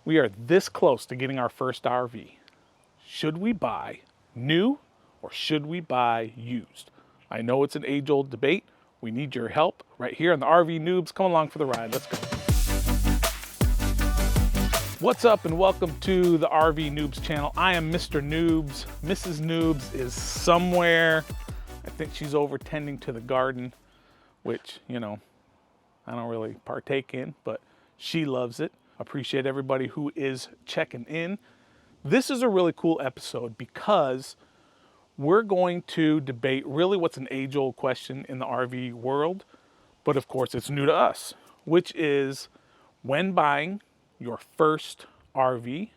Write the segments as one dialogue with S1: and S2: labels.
S1: We are this close to getting our first RV. Should we buy new or should we buy used? I know it's an age-old debate. We need your help right here on the RV Noobs. Come along for the ride. Let's go. What's up and welcome to the RV Noobs channel. I am Mr. Noobs. Mrs. Noobs is somewhere. I think she's over tending to the garden, which, you know, I don't really partake in, but she loves it. Appreciate everybody who is checking in. This is a really cool episode because we're going to debate really what's an age-old question in the RV world, but of course it's new to us, which is when buying your first RV,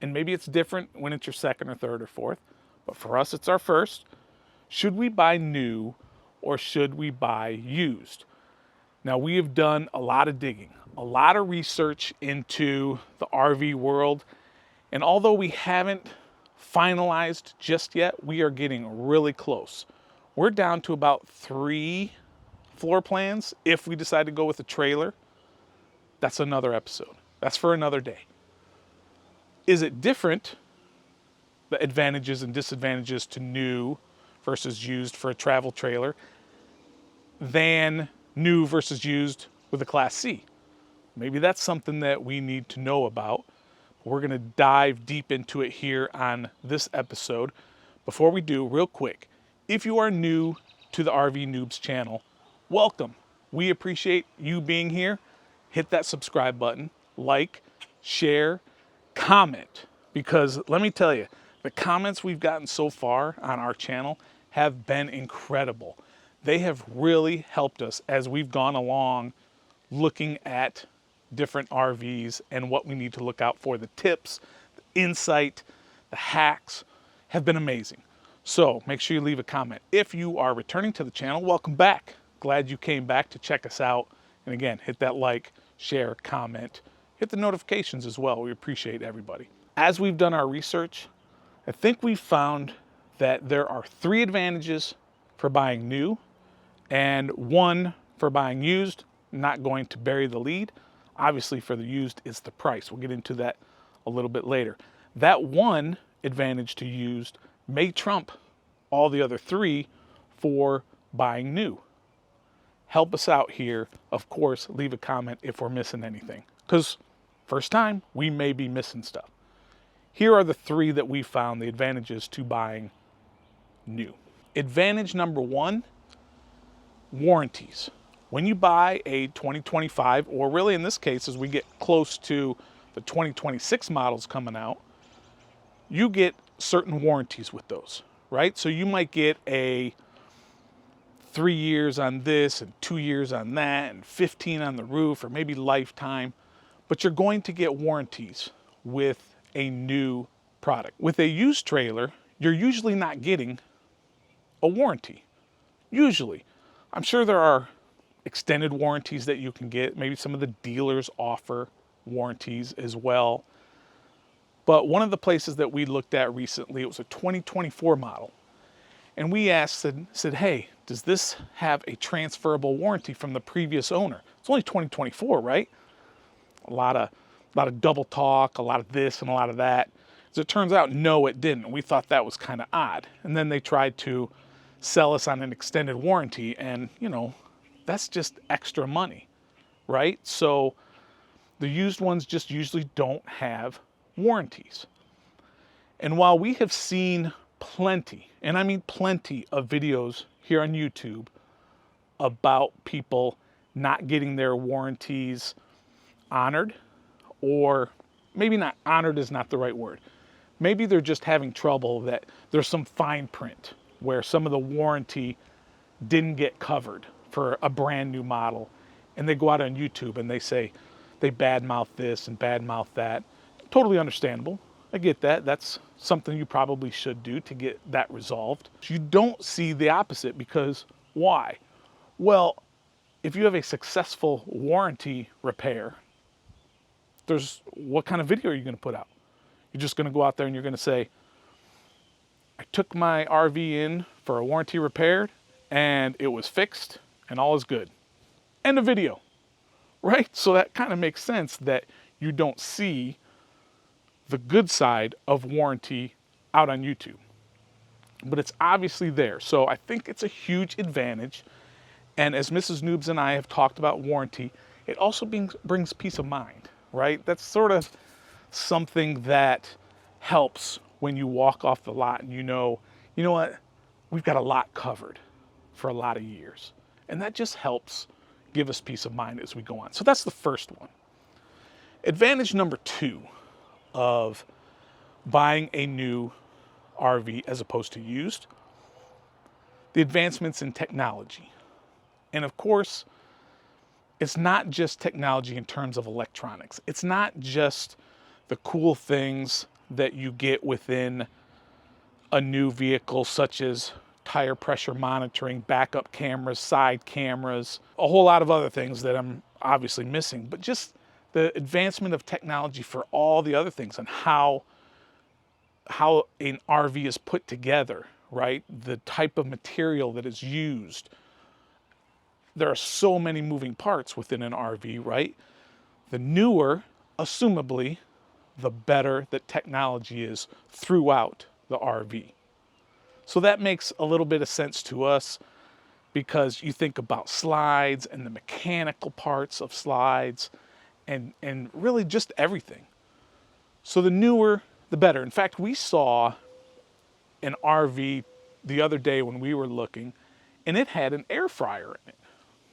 S1: and maybe it's different when it's your second or third or fourth, but for us it's our first. Should we buy new or should we buy used? Now, we have done a lot of digging, a lot of research into the RV world, and although we haven't finalized just yet, we are getting really close. We're down to about 3 floor plans if we decide to go with a trailer. That's another episode. That's for another day. Is it different, the advantages and disadvantages to new versus used for a travel trailer, than new versus used with a Class C? Maybe that's something that we need to know about. We're going to dive deep into it here on this episode. Before we do, real quick, if you are new to the RV Noobs channel, welcome. We appreciate you being here. Hit that subscribe button, like, share, comment, because let me tell you, the comments we've gotten so far on our channel have been incredible. They have really helped us as we've gone along looking at different RVs and what we need to look out for. The tips, the insight, the hacks have been amazing. So make sure you leave a comment. If you are returning to the channel, welcome back. Glad you came back to check us out. And again, hit that like, share, comment, hit the notifications as well. We appreciate everybody. As we've done our research, I think we've found that there are 3 advantages for buying new and 1 for buying used. Not going to bury the lead. Obviously for the used, it's the price. We'll get into that a little bit later. That 1 advantage to used may trump all the other 3 for buying new. Help us out here. Of course, leave a comment if we're missing anything, because first time, we may be missing stuff. Here are the 3 that we found, the advantages to buying new. Advantage number 1, warranties. When you buy a 2025, or really in this case, as we get close to the 2026 models coming out, you get certain warranties with those, right? So you might get a 3 years on this and 2 years on that and 15 on the roof, or maybe lifetime, but you're going to get warranties with a new product. With a used trailer, you're usually not getting a warranty. Usually. I'm sure there are extended warranties that you can get. Maybe some of the dealers offer warranties as well. But one of the places that we looked at recently, it was a 2024 model. And we asked, said, hey, does this have a transferable warranty from the previous owner? It's only 2024, right? A lot of double talk, a lot of this and a lot of that. As it turns out, no, it didn't. We thought that was kind of odd. And then they tried to sell us on an extended warranty, and you know, that's just extra money, right? So the used ones just usually don't have warranties. And while we have seen plenty, and I mean plenty of videos here on YouTube about people not getting their warranties honored, or maybe not honored is not the right word. Maybe they're just having trouble, that there's some fine print where some of the warranty didn't get covered for a brand new model, and they go out on YouTube and they say they badmouth this and badmouth that. Totally understandable. I get that. That's something you probably should do to get that resolved. You don't see the opposite, because why? Well, if you have a successful warranty repair, what kind of video are you going to put out? You're just going to go out there and you're going to say, I took my RV in for a warranty repaired and it was fixed and all is good. End of video, right? So that kind of makes sense that you don't see the good side of warranty out on YouTube. But it's obviously there. So I think it's a huge advantage. And as Mrs. Noobs and I have talked about warranty, it also brings peace of mind, right? That's sort of something that helps when you walk off the lot and you know what, we've got a lot covered for a lot of years. And that just helps give us peace of mind as we go on. So that's the first one. Advantage number 2 of buying a new RV as opposed to used, the advancements in technology. And of course, it's not just technology in terms of electronics. It's not just the cool things that you get within a new vehicle, such as tire pressure monitoring, backup cameras, side cameras, a whole lot of other things that I'm obviously missing, but just the advancement of technology for all the other things and how an RV is put together, right? The type of material that is used. There are so many moving parts within an RV, right? The newer, assumably, the better that technology is throughout the RV. So that makes a little bit of sense to us because you think about slides and the mechanical parts of slides and really just everything. So the newer, the better. In fact, we saw an RV the other day when we were looking, and it had an air fryer in it.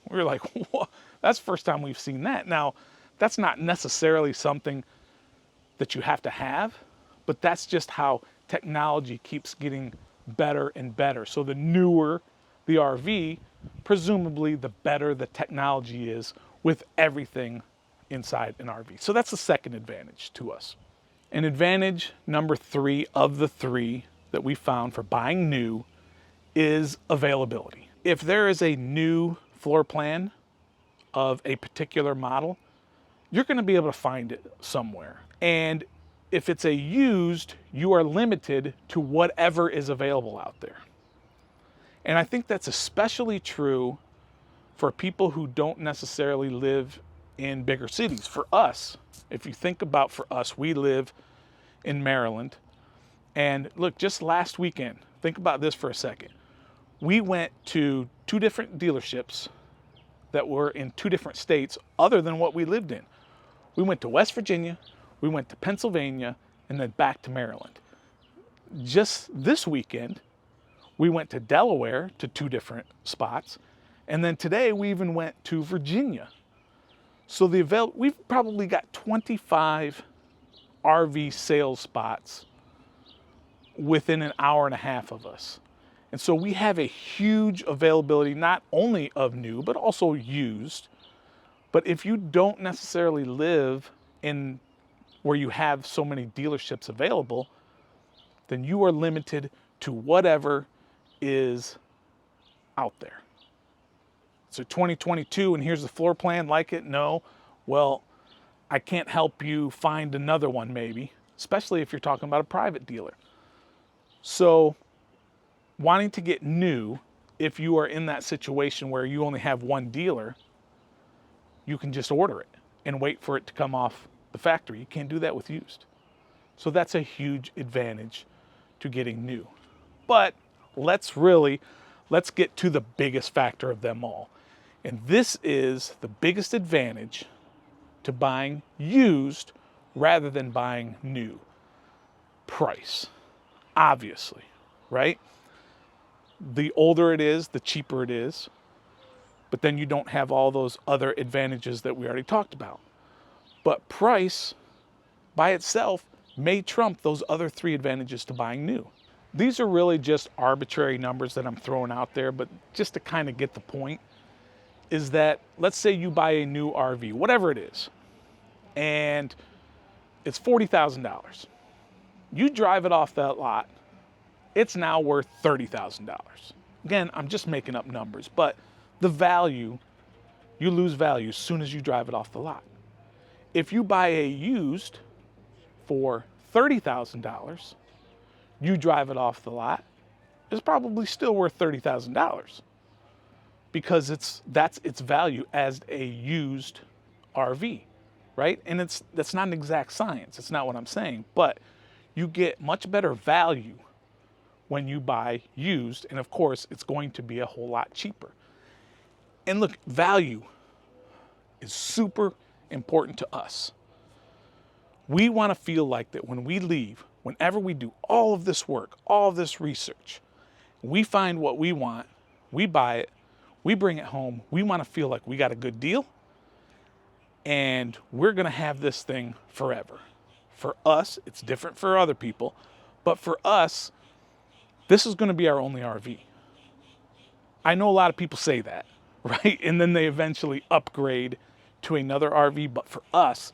S1: We were like, whoa, that's the first time we've seen that. Now, that's not necessarily something that you have to have, but that's just how technology keeps getting better and better. So the newer the RV, presumably the better the technology is with everything inside an RV. So that's the second advantage to us. And advantage number 3 of the 3 that we found for buying new is availability. If there is a new floor plan of a particular model, you're going to be able to find it somewhere. And if it's a used, you are limited to whatever is available out there. And I think that's especially true for people who don't necessarily live in bigger cities. For us, if you think about for us, we live in Maryland. And look, just last weekend, think about this for a second. We went to 2 different dealerships that were in 2 different states other than what we lived in. We went to West Virginia, we went to Pennsylvania, and then back to Maryland. Just this weekend, we went to Delaware to 2 different spots. And then today we even went to Virginia. So we've probably got 25 RV sales spots within an hour and a half of us. And so we have a huge availability, not only of new, but also used. But if you don't necessarily live in where you have so many dealerships available, then you are limited to whatever is out there. So 2022, and here's the floor plan, like it? No. Well, I can't help you find another one maybe, especially if you're talking about a private dealer. So wanting to get new, if you are in that situation where you only have one dealer, you can just order it and wait for it to come off the factory. You can't do that with used. So that's a huge advantage to getting new. But let's get to the biggest factor of them all. And this is the biggest advantage to buying used rather than buying new. Price, obviously, right? The older it is, the cheaper it is. But then you don't have all those other advantages that we already talked about. But price by itself may trump those other 3 advantages to buying new. These are really just arbitrary numbers that I'm throwing out there, but just to kind of get the point is that, let's say you buy a new RV, whatever it is, and it's $40,000. You drive it off that lot, it's now worth $30,000. Again, I'm just making up numbers, but the value, you lose value as soon as you drive it off the lot. If you buy a used for $30,000, you drive it off the lot, it's probably still worth $30,000 because that's its value as a used RV. right? And that's not an exact science. It's not what I'm saying, but you get much better value when you buy used, and of course, it's going to be a whole lot cheaper. And look, value is super important to us. We want to feel like that when we leave, whenever we do all of this work, all of this research, we find what we want, we buy it, we bring it home, we want to feel like we got a good deal, and we're going to have this thing forever. For us, it's different for other people, but for us, this is going to be our only RV. I know a lot of people say that, right? And then they eventually upgrade to another RV, but for us,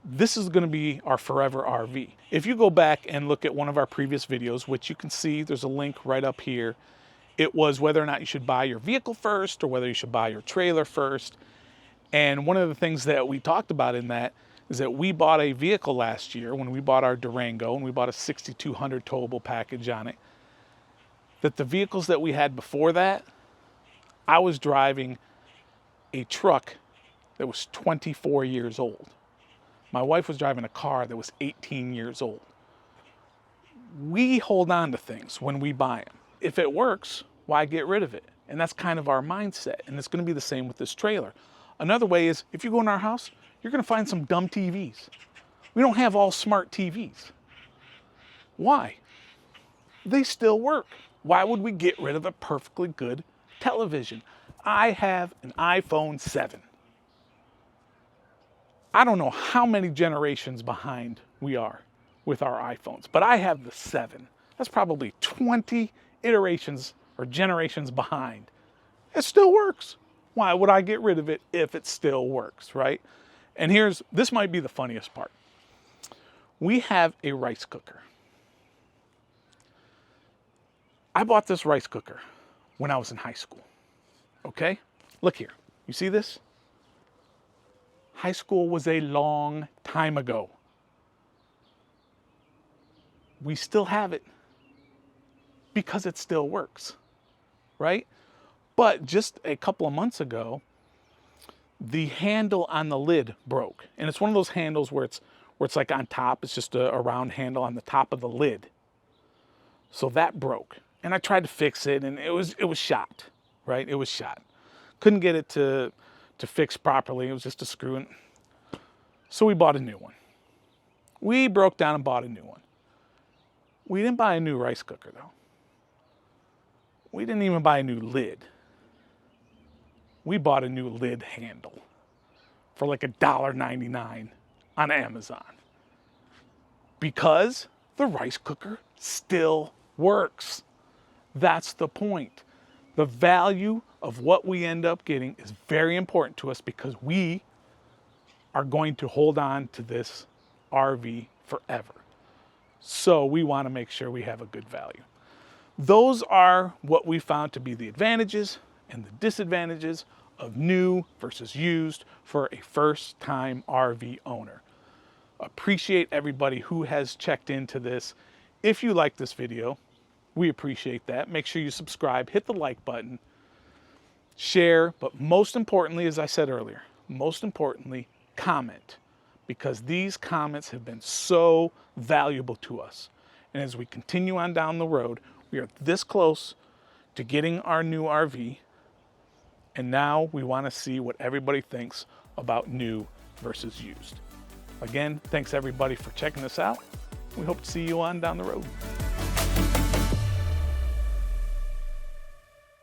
S1: this is going to be our forever RV. If you go back and look at one of our previous videos, which you can see, there's a link right up here. It was whether or not you should buy your vehicle first or whether you should buy your trailer first. And one of the things that we talked about in that is that we bought a vehicle last year when we bought our Durango, and we bought a 6200 towable package on it. That the vehicles that we had before that, I was driving a truck that was 24 years old. My wife was driving a car that was 18 years old. We hold on to things when we buy them. If it works, why get rid of it? And that's kind of our mindset. And it's going to be the same with this trailer. Another way is, if you go in our house, you're going to find some dumb TVs. We don't have all smart TVs. Why? They still work. Why would we get rid of a perfectly good television? I have an iPhone 7. I don't know how many generations behind we are with our iPhones, but I have the 7. That's probably 20 iterations or generations behind. It still works. Why would I get rid of it if it still works, right? And this might be the funniest part. We have a rice cooker. I bought this rice cooker when I was in high school, okay? Look here, you see this? High school was a long time ago. We still have it because it still works, right? But just a couple of months ago, the handle on the lid broke. And it's one of those handles where it's like on top, it's just a round handle on the top of the lid. So that broke. And I tried to fix it, and it was shot, right? It was shot. Couldn't get it to fix properly. It was just a screw in. So we bought a new one. We broke down and bought a new one. We didn't buy a new rice cooker though. We didn't even buy a new lid. We bought a new lid handle for like $1.99 on Amazon. Because the rice cooker still works. That's the point. The value of what we end up getting is very important to us because we are going to hold on to this RV forever. So we want to make sure we have a good value. Those are what we found to be the advantages and the disadvantages of new versus used for a first-time RV owner. Appreciate everybody who has checked into this. If you like this video, we appreciate that. Make sure you subscribe, hit the like button, share, but most importantly, as I said earlier, most importantly, comment, because these comments have been so valuable to us. And as we continue on down the road, we are this close to getting our new RV, and now we want to see what everybody thinks about new versus used. Again, thanks everybody for checking this out. We hope to see you on down the road.